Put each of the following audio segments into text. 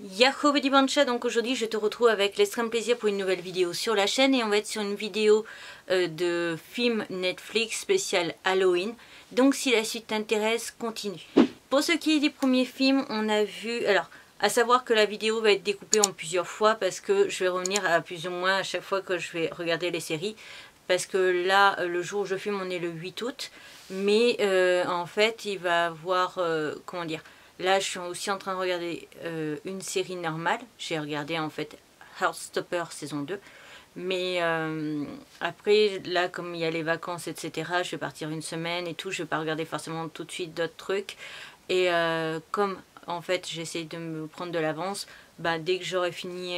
Yahoo Bedi Bancha, donc aujourd'hui je te retrouve avec l'extrême plaisir pour une nouvelle vidéo sur la chaîne et on va être sur une vidéo de film Netflix spécial Halloween. Donc si la suite t'intéresse, continue. Pour ce qui est du premier film, on a vu... Alors, à savoir que la vidéo va être découpée en plusieurs fois parce que je vais revenir à plus ou moins à chaque fois que je vais regarder les séries. Parce que là, le jour où je filme, on est le 8 août. Mais en fait, il va avoir... comment dire ? Là, je suis aussi en train de regarder une série normale. J'ai regardé en fait Heartstopper saison 2. Mais après, là, comme il y a les vacances, etc., je vais partir une semaine et tout. Je ne vais pas regarder forcément tout de suite d'autres trucs. Et comme en fait, j'essaie de me prendre de l'avance, bah, dès que j'aurai fini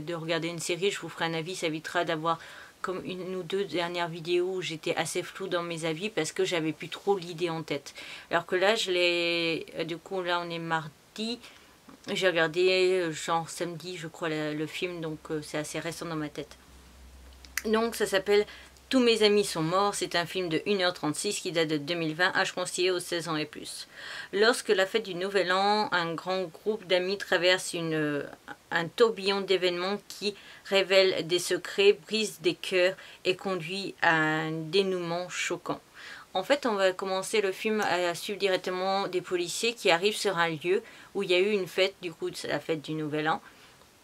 de regarder une série, je vous ferai un avis. Ça évitera d'avoir comme une ou deux dernières vidéos où j'étais assez floue dans mes avis parce que j'avais plus trop l'idée en tête. Alors que là, je l'ai... Du coup, là, on est mardi. J'ai regardé genre samedi, je crois, le film, donc c'est assez récent dans ma tête. Donc, ça s'appelle Tous mes amis sont morts. C'est un film de 1h36 qui date de 2020, âge conseillé aux 16 ans et plus. Lorsque la fête du Nouvel An, un grand groupe d'amis traverse un tourbillon d'événements qui révèle des secrets, brise des cœurs et conduit à un dénouement choquant. En fait, on va commencer le film à suivre directement des policiers qui arrivent sur un lieu où il y a eu une fête, du coup, c'est la fête du Nouvel An.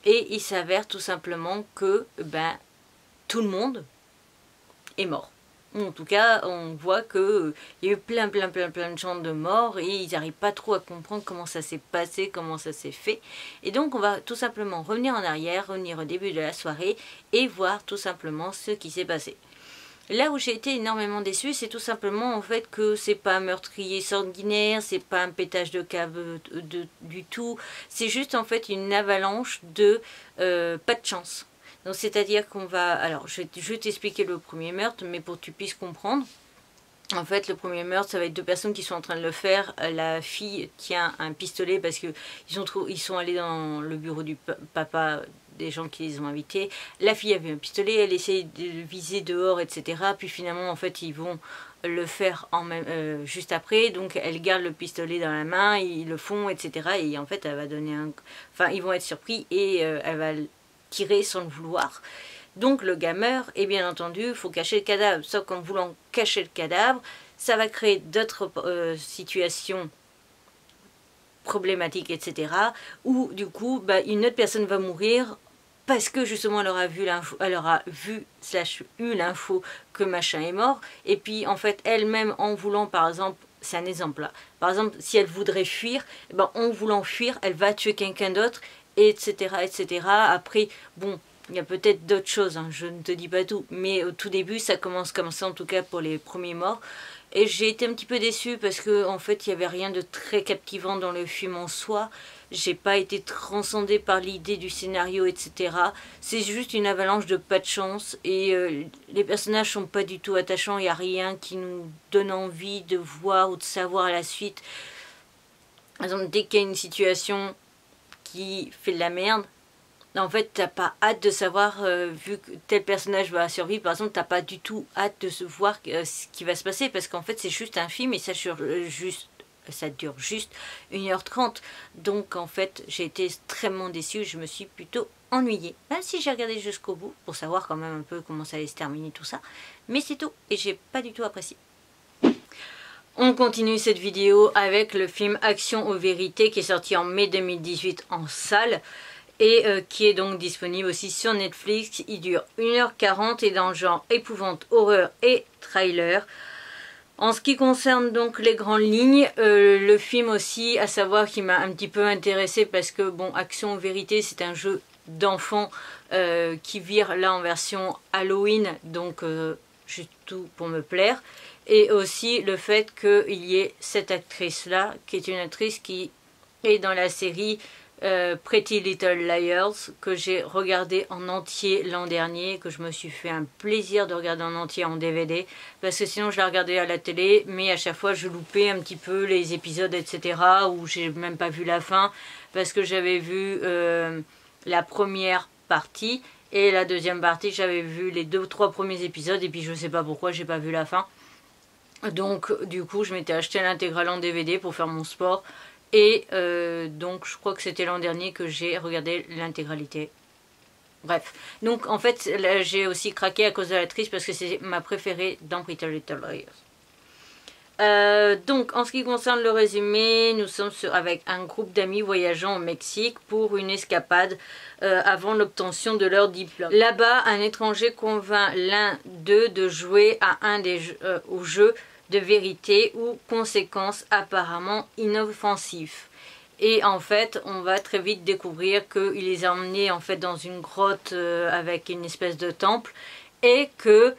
Et il s'avère tout simplement que tout le monde est mort. En tout cas, on voit qu'il y a eu plein de gens de morts et ils n'arrivent pas trop à comprendre comment ça s'est passé, comment ça s'est fait. Et donc, on va tout simplement revenir en arrière, revenir au début de la soirée et voir tout simplement ce qui s'est passé. Là où j'ai été énormément déçue, c'est tout simplement en fait que c'est pas un meurtrier sanguinaire, c'est pas un pétage de cave du tout. C'est juste en fait une avalanche de pas de chance. Donc c'est-à-dire qu'on va... Alors je vais t'expliquer le premier meurtre, mais pour que tu puisses comprendre. En fait, le premier meurtre, ça va être deux personnes qui sont en train de le faire. La fille tient un pistolet parce que ils sont allés dans le bureau du papa des gens qui les ont invités. La fille avait un pistolet, elle essaye de viser dehors, etc. Puis finalement, en fait, ils vont le faire juste après. Donc, elle garde le pistolet dans la main, ils le font, etc. Et en fait, elle va donner un... Enfin, ils vont être surpris et elle va tirer sans le vouloir. Donc le gars meurt et bien entendu il faut cacher le cadavre, sauf qu'en voulant cacher le cadavre, ça va créer d'autres situations problématiques, etc. Où du coup une autre personne va mourir parce que justement elle aura vu eu l'info que machin est mort. Et puis en fait elle-même en voulant par exemple, c'est un exemple là, par exemple si elle voudrait fuir, en voulant fuir elle va tuer quelqu'un d'autre, etc. etc. Après bon... Il y a peut-être d'autres choses, hein, je ne te dis pas tout. Mais au tout début, ça commence comme ça, en tout cas pour les premiers morts. Et j'ai été un petit peu déçue parce que en fait, il n'y avait rien de très captivant dans le film en soi. J'ai pas été transcendée par l'idée du scénario, etc. C'est juste une avalanche de pas de chance. Et les personnages sont pas du tout attachants. Il n'y a rien qui nous donne envie de voir ou de savoir la suite. Par exemple, dès qu'il y a une situation qui fait de la merde, en fait, t'as pas hâte de savoir, vu que tel personnage va survivre, par exemple, t'as pas du tout hâte de voir ce qui va se passer, parce qu'en fait, c'est juste un film et ça dure juste 1h30. Donc, en fait, j'ai été extrêmement déçue, je me suis plutôt ennuyée. Même si j'ai regardé jusqu'au bout, pour savoir quand même un peu comment ça allait se terminer, tout ça. Mais c'est tout, et j'ai pas du tout apprécié. On continue cette vidéo avec le film Action aux vérités, qui est sorti en mai 2018 en salle. Et qui est donc disponible aussi sur Netflix. Il dure 1h40 et dans le genre épouvante, horreur et trailer. En ce qui concerne donc les grandes lignes, le film aussi, à savoir qui m'a un petit peu intéressée parce que bon, Action aux vérités, c'est un jeu d'enfant qui vire là en version Halloween, donc juste tout pour me plaire. Et aussi le fait qu'il y ait cette actrice-là, qui est une actrice qui est dans la série Pretty Little Liars, que j'ai regardé en entier l'an dernier, que je me suis fait un plaisir de regarder en entier en DVD, parce que sinon je la regardais à la télé, mais à chaque fois je loupais un petit peu les épisodes, etc., où j'ai même pas vu la fin, parce que j'avais vu la première partie, et la deuxième partie j'avais vu les 2-3 premiers épisodes, et puis je sais pas pourquoi j'ai pas vu la fin. Donc du coup je m'étais acheté l'intégrale en DVD pour faire mon sport. Et donc je crois que c'était l'an dernier que j'ai regardé l'intégralité. Bref, donc en fait j'ai aussi craqué à cause de l'actrice parce que c'est ma préférée dans Pretty Little Liars. Donc en ce qui concerne le résumé, nous sommes avec un groupe d'amis voyageant au Mexique pour une escapade avant l'obtention de leur diplôme. Là-bas, un étranger convainc l'un d'eux de jouer à un des aux jeux de vérité ou conséquences apparemment inoffensifs. Et en fait, on va très vite découvrir qu'il les a emmenés en fait dans une grotte avec une espèce de temple et que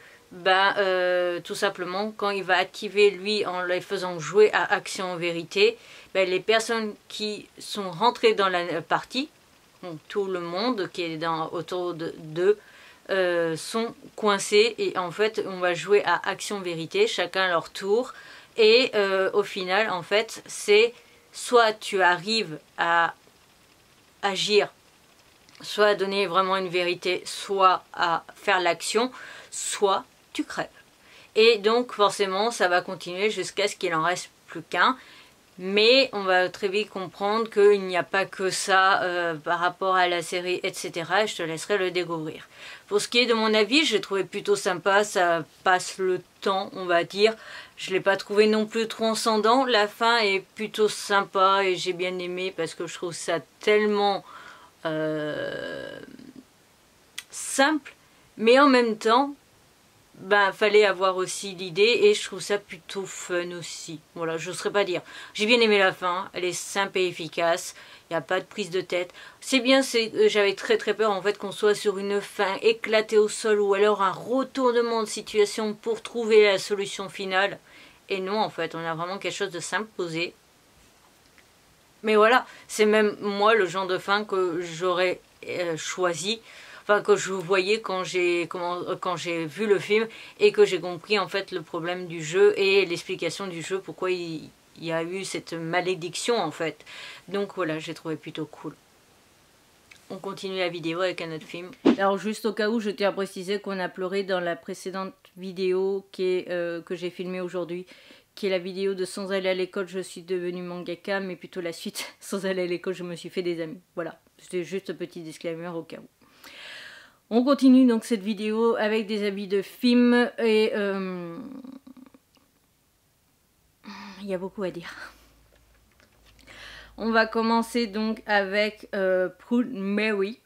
tout simplement quand il va activer lui en les faisant jouer à action vérité, les personnes qui sont rentrées dans la partie, donc tout le monde qui est autour d'eux, sont coincés et en fait on va jouer à action vérité, chacun à leur tour et au final en fait c'est soit tu arrives à agir, soit à donner vraiment une vérité, soit à faire l'action, soit tu crèves. Et donc forcément ça va continuer jusqu'à ce qu'il en reste plus qu'un. Mais on va très vite comprendre qu'il n'y a pas que ça par rapport à la série, etc. Et je te laisserai le découvrir. Pour ce qui est de mon avis, j'ai trouvé plutôt sympa, ça passe le temps, on va dire. Je ne l'ai pas trouvé non plus transcendant. La fin est plutôt sympa et j'ai bien aimé parce que je trouve ça tellement simple. Mais en même temps, fallait avoir aussi l'idée et je trouve ça plutôt fun aussi. Voilà, je ne saurais pas dire. J'ai bien aimé la fin, elle est simple et efficace, il n'y a pas de prise de tête. C'est bien, j'avais très peur en fait qu'on soit sur une fin éclatée au sol ou alors un retournement de situation pour trouver la solution finale. Et non, en fait, on a vraiment quelque chose de simple posé. Mais voilà, c'est même moi le genre de fin que j'aurais choisi. Enfin, que je voyais quand j'ai vu le film et que j'ai compris en fait le problème du jeu et l'explication du jeu, pourquoi il y a eu cette malédiction en fait. Donc voilà, j'ai trouvé plutôt cool. On continue la vidéo avec un autre film. Alors juste au cas où, je tiens à préciser qu'on a pleuré dans la précédente vidéo que j'ai filmée aujourd'hui, qui est la vidéo de Sans aller à l'école, je suis devenue mangaka, mais plutôt la suite, Sans aller à l'école, je me suis fait des amis. Voilà, c'était juste un petit disclaimer au cas où. On continue donc cette vidéo avec des habits de film et il y a beaucoup à dire. On va commencer donc avec Proud Mary,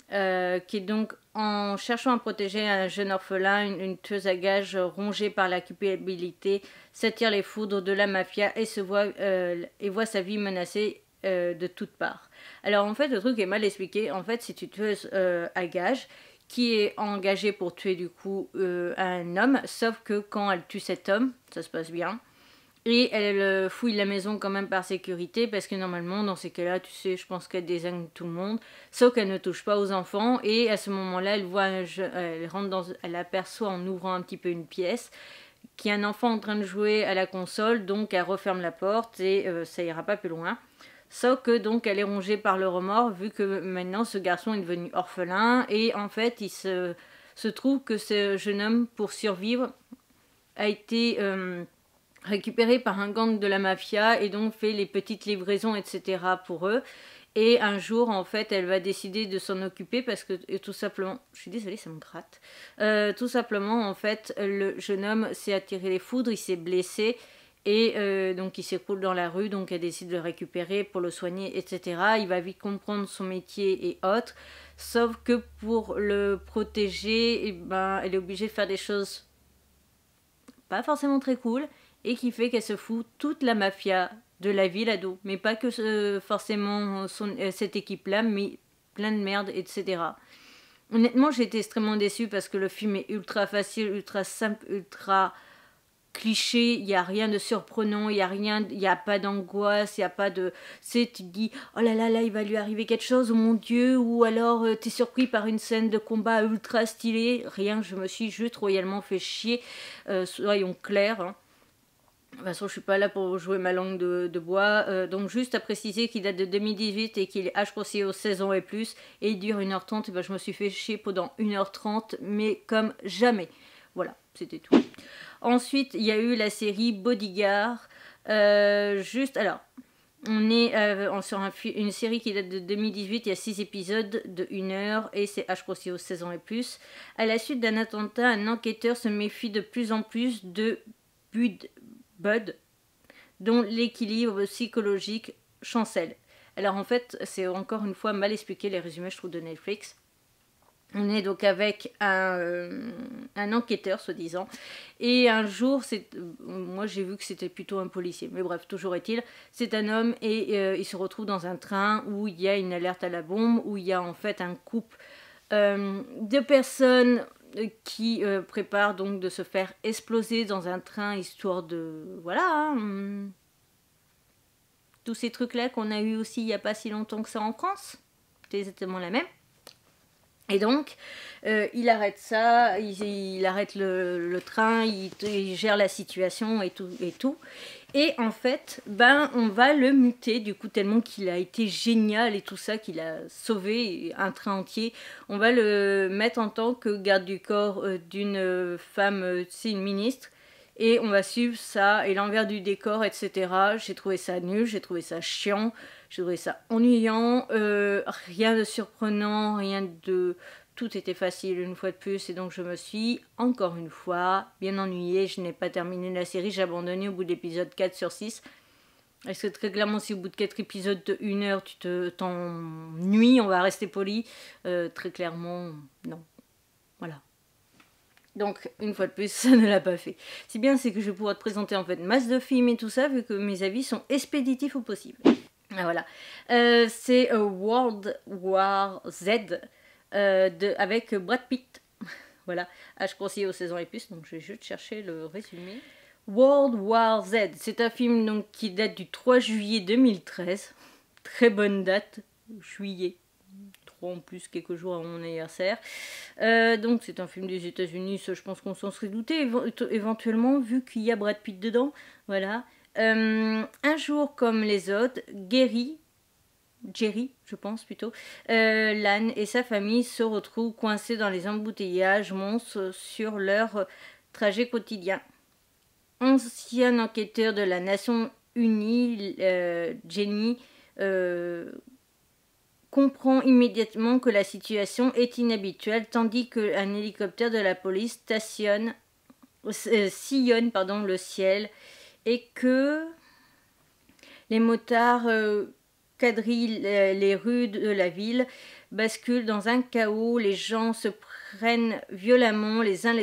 qui est donc en cherchant à protéger un jeune orphelin, une tueuse à gages rongée par la culpabilité s'attire les foudres de la mafia et voit sa vie menacée de toutes parts. Alors en fait le truc est mal expliqué, en fait c'est une tueuse à gages qui est engagée pour tuer du coup un homme, sauf que quand elle tue cet homme, ça se passe bien, et elle fouille la maison quand même par sécurité, parce que normalement dans ces cas-là, tu sais, je pense qu'elle désigne tout le monde, sauf qu'elle ne touche pas aux enfants, et à ce moment-là elle aperçoit en ouvrant un petit peu une pièce, qu'il y a un enfant en train de jouer à la console, donc elle referme la porte et ça ira pas plus loin. Sauf que donc elle est rongée par le remords vu que maintenant ce garçon est devenu orphelin et en fait il se trouve que ce jeune homme pour survivre a été récupéré par un gang de la mafia et donc fait les petites livraisons etc. pour eux. Et un jour en fait elle va décider de s'en occuper parce que tout simplement, je suis désolée ça me gratte, tout simplement en fait le jeune homme s'est attiré les foudres, il s'est blessé. Et donc il s'écroule dans la rue, donc elle décide de le récupérer pour le soigner, etc. Il va vite comprendre son métier et autres. Sauf que pour le protéger, elle est obligée de faire des choses pas forcément très cool. Et qui fait qu'elle se fout toute la mafia de la ville ado. Mais pas que forcément cette équipe-là, mais plein de merde, etc. Honnêtement, j'ai été extrêmement déçue parce que le film est ultra facile, ultra simple, ultra cliché, il n'y a rien de surprenant, il n'y a pas d'angoisse, il n'y a pas de... Tu te dis, oh là là, il va lui arriver quelque chose, oh mon Dieu, ou alors t'es surpris par une scène de combat ultra stylée, rien, je me suis juste royalement fait chier, soyons clairs, hein. De toute façon, je suis pas là pour jouer ma langue de bois. Donc, juste à préciser qu'il date de 2018 et qu'il est âge conseillé aux 16 ans et plus. Et il dure 1h30. Et je me suis fait chier pendant 1h30, mais comme jamais. Voilà, c'était tout. Ensuite, il y a eu la série Bodyguard. Alors, On est sur une série qui date de 2018, il y a 6 épisodes de 1 heure et c'est âge conseillé aux 16 ans et plus. À la suite d'un attentat, un enquêteur se méfie de plus en plus de Bud, dont l'équilibre psychologique chancelle. Alors en fait, c'est encore une fois mal expliqué les résumés, je trouve, de Netflix. On est donc avec un enquêteur, soi-disant. Et un jour, moi j'ai vu que c'était plutôt un policier. Mais bref, toujours est-il, c'est un homme et il se retrouve dans un train où il y a une alerte à la bombe, où il y a en fait un couple de personnes qui préparent donc de se faire exploser dans un train, histoire de... Voilà, tous ces trucs-là qu'on a eu aussi il n'y a pas si longtemps que ça en France. C'est exactement la même. Et donc, il arrête ça, il arrête le train, il gère la situation et tout. Et en fait, on va le muter, du coup, tellement qu'il a été génial et tout ça, qu'il a sauvé un train entier. On va le mettre en tant que garde du corps d'une femme, c'est une ministre. Et on va suivre ça et l'envers du décor, etc. J'ai trouvé ça nul, j'ai trouvé ça chiant, j'ai trouvé ça ennuyant, rien de surprenant, rien de... Tout était facile une fois de plus et donc je me suis, encore une fois, bien ennuyée. Je n'ai pas terminé la série, j'ai abandonné au bout de l'épisode 4 sur 6. Est-ce que très clairement, si au bout de 4 épisodes de 1 heure, tu t'ennuies, on va rester poli, très clairement, non. Voilà. Donc, une fois de plus, ça ne l'a pas fait. Si bien, c'est que je vais pouvoir te présenter en fait masse de films et tout ça, vu que mes avis sont expéditifs au possible. Ah, voilà. C'est World War Z avec Brad Pitt. Voilà. Je conseille aux 16 ans et plus, donc je vais juste chercher le résumé. World War Z, c'est un film donc, qui date du 3 juillet 2013. Très bonne date, juillet. En plus quelques jours avant mon anniversaire. Donc c'est un film des États-Unis, je pense qu'on s'en serait douté éventuellement vu qu'il y a Brad Pitt dedans. Voilà. Un jour comme les autres, Jerry, je pense plutôt, Lan et sa famille se retrouvent coincés dans les embouteillages monstres sur leur trajet quotidien. Ancien enquêteur de la Nation Unie, Jenny comprend immédiatement que la situation est inhabituelle, tandis qu'un hélicoptère de la police sillonne le ciel et que les motards quadrillent les rues de la ville, basculent dans un chaos, les gens s'en prennent violemment les uns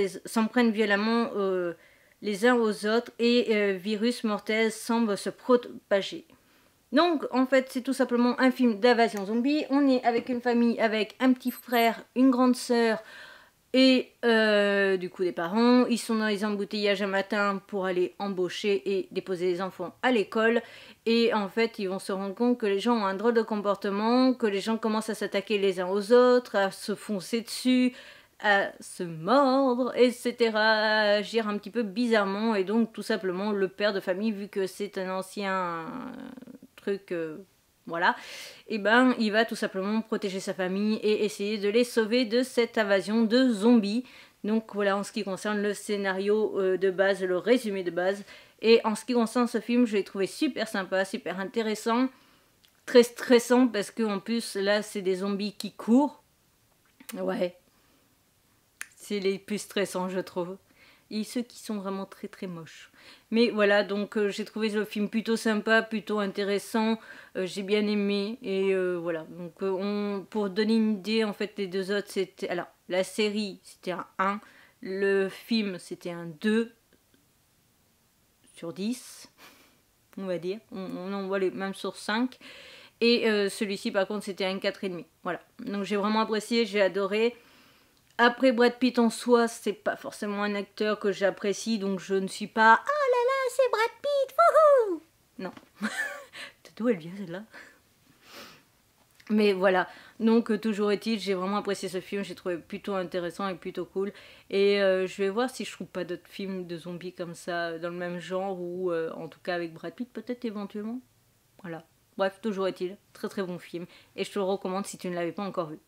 aux autres et virus mortel semble se propager. Donc, en fait, c'est tout simplement un film d'invasion zombie. On est avec une famille, avec un petit frère, une grande sœur et du coup des parents. Ils sont dans les embouteillages un matin pour aller embaucher et déposer les enfants à l'école. Et en fait, ils vont se rendre compte que les gens ont un drôle de comportement, que les gens commencent à s'attaquer les uns aux autres, à se foncer dessus, à se mordre, etc., à agir un petit peu bizarrement. Et donc, tout simplement, le père de famille, vu que c'est un ancien... truc, voilà, et il va tout simplement protéger sa famille et essayer de les sauver de cette invasion de zombies. Donc voilà en ce qui concerne le scénario de base, le résumé de base. Et en ce qui concerne ce film, je l'ai trouvé super sympa, super intéressant, très stressant parce que en plus là c'est des zombies qui courent. Ouais, c'est les plus stressants je trouve. Et ceux qui sont vraiment très très moches. Mais voilà, donc j'ai trouvé le film plutôt sympa, plutôt intéressant, j'ai bien aimé, et voilà. Donc pour donner une idée, en fait les deux autres c'était... Alors, la série c'était un 1, le film c'était un 2 sur 10, on va dire. On en voit les mêmes sur 5. Et celui-ci par contre c'était un 4,5. Voilà, donc j'ai vraiment apprécié, j'ai adoré. Après, Brad Pitt en soi, c'est pas forcément un acteur que j'apprécie, donc je ne suis pas « Oh là là, c'est Brad Pitt, wouhou !» Non. D'où elle vient celle-là? Mais voilà, donc toujours est-il, j'ai vraiment apprécié ce film, j'ai trouvé plutôt intéressant et plutôt cool. Et je vais voir si je trouve pas d'autres films de zombies comme ça, dans le même genre, ou en tout cas avec Brad Pitt peut-être éventuellement. Voilà. Bref, toujours est-il, très très bon film, et je te le recommande si tu ne l'avais pas encore vu.